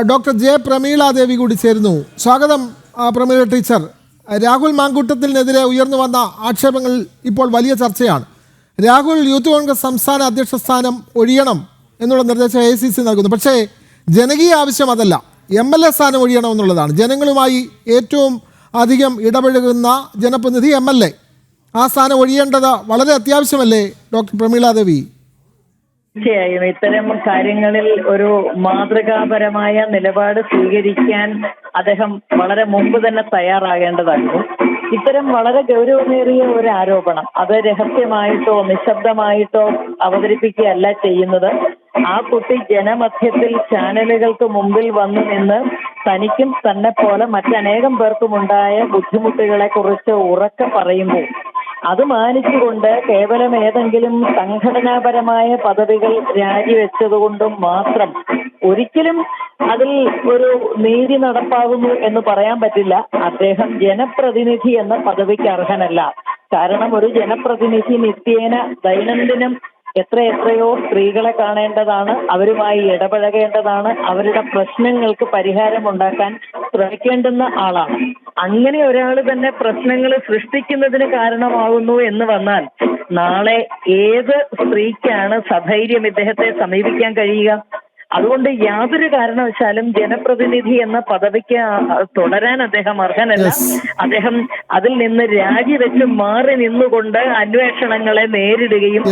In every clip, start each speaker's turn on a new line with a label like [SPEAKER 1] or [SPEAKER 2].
[SPEAKER 1] Doctor J Prameela ദേവി കൂടി ചേരുന്നു. സ്വാഗതം പ്രമീള ടീച്ചർ. രാഹുൽ മാങ്കൂട്ടത്തിനെതിരെ ഉയർന്നു വന്ന ആക്ഷേപങ്ങൾ ഇപ്പോൾ വലിയ ചർച്ചയാണ്. രാഹുൽ യൂത്ത് കോൺഗ്രസ് സംസ്ഥാന അധ്യക്ഷ സ്ഥാനം ഒഴിയണം എന്നുള്ള നിർദ്ദേശം AICC നൽകുന്നു. പക്ഷേ ജനകീയ ആവശ്യം അതല്ല, MLA സ്ഥാനം ഒഴിയണം എന്നുള്ളതാണ്. ജനങ്ങളുമായി ഏറ്റവും അധികം ഇടപഴകുന്ന ജനപ്രതിനിധി MLA, ആ സ്ഥാനം ഒഴിയേണ്ടത് വളരെ അത്യാവശ്യമല്ലേ ഡോക്ടർ പ്രമീള ദേവി?
[SPEAKER 2] തീർച്ചയായും ഇത്തരം കാര്യങ്ങളിൽ ഒരു മാതൃകാപരമായ നിലപാട് സ്വീകരിക്കാൻ അദ്ദേഹം വളരെ മുമ്പ് തന്നെ തയ്യാറാകേണ്ടതായിരുന്നു. ഇത്തരം വളരെ ഗൗരവമേറിയ ഒരു ആരോപണം അത് രഹസ്യമായിട്ടോ നിശബ്ദമായിട്ടോ അവതരിപ്പിക്കുകയല്ല ചെയ്യുന്നത്. ആ കുട്ടി ജനമധ്യത്തിൽ ചാനലുകൾക്ക് മുമ്പിൽ വന്നു നിന്ന് തനിക്കും തന്നെ പോലെ മറ്റനേകം പേർക്കുമുണ്ടായ ബുദ്ധിമുട്ടുകളെ കുറിച്ച് ഉറക്കെ പറയുമ്പോൾ അത് മാനിച്ചുകൊണ്ട് കേവലം ഏതെങ്കിലും സംഘടനാപരമായ പദവികൾ രാജിവെച്ചതുകൊണ്ടും മാത്രം ഒരിക്കലും അതിൽ ഒരു നീതി നടപ്പാകുന്നു എന്ന് പറയാൻ പറ്റില്ല. അദ്ദേഹം ജനപ്രതിനിധി എന്ന പദവിക്ക് അർഹനല്ല. കാരണം ഒരു ജനപ്രതിനിധി നിത്യേന ദൈനംദിനം എത്രയോ സ്ത്രീകളെ കാണേണ്ടതാണ്, അവരുമായി ഇടപഴകേണ്ടതാണ്, അവരുടെ പ്രശ്നങ്ങൾക്ക് പരിഹാരമുണ്ടാക്കാൻ ശ്രമിക്കേണ്ടുന്ന ആളാണ്. അങ്ങനെ ഒരാൾ തന്നെ പ്രശ്നങ്ങൾ സൃഷ്ടിക്കുന്നതിന് കാരണമാകുന്നു എന്ന് വന്നാൽ നാളെ ഏത് സ്ത്രീക്കാണ് സധൈര്യം ഇദ്ദേഹത്തെ സമീപിക്കാൻ കഴിയുക? അതുകൊണ്ട് യാതൊരു കാരണവശാലും ജനപ്രതിനിധി എന്ന പദവിക്ക് തുടരാൻ അദ്ദേഹം അർഹനല്ല. അദ്ദേഹം അതിൽ നിന്ന് രാജിവെച്ച് മാറി നിന്നുകൊണ്ട് അന്വേഷണങ്ങളെ നേരിടുകയും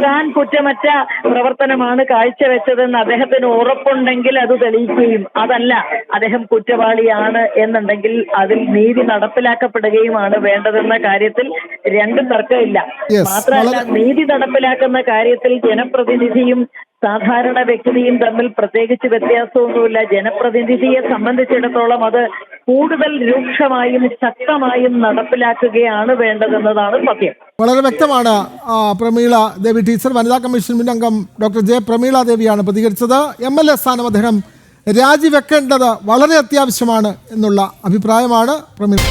[SPEAKER 2] താൻ കുറ്റമറ്റ പ്രവർത്തനമാണ് കാഴ്ചവെച്ചതെന്ന് അദ്ദേഹത്തിന് ഉറപ്പുണ്ടെങ്കിൽ അത് തെളിയിക്കുകയും, അതല്ല അദ്ദേഹം കുറ്റവാളിയാണ് എന്നുണ്ടെങ്കിൽ അതിൽ നീതി നടപ്പിലാക്കപ്പെടുകയുമാണ് വേണ്ടതെന്ന കാര്യത്തിൽ രണ്ടും തർക്കമില്ല. മാത്രമല്ല, നീതി നടപ്പിലാക്കുന്ന കാര്യത്തിൽ ജനപ്രതിനിധിയും സാധാരണ വ്യക്തിയും തമ്മിൽ പ്രത്യേകിച്ച് വ്യത്യാസമൊന്നുമില്ല. ജനപ്രതിനിധിയെ സംബന്ധിച്ചിടത്തോളം അത് കൂടുതൽ രൂക്ഷമായും ശക്തമായും നടപ്പിലാക്കുകയാണ് വേണ്ടതെന്നതാണ് സത്യം.
[SPEAKER 1] വളരെ വ്യക്തമാണ് പ്രമീള ദേവി ടീച്ചർ. വനിതാ കമ്മീഷൻ മുൻ അംഗം ഡോക്ടർ ജെ പ്രമീള ദേവിയാണ് പ്രതികരിച്ചത്. MLA സ്ഥാനം അദ്ദേഹം രാജിവെക്കേണ്ടത് വളരെ അത്യാവശ്യമാണ് എന്നുള്ള അഭിപ്രായമാണ് പ്രമീള.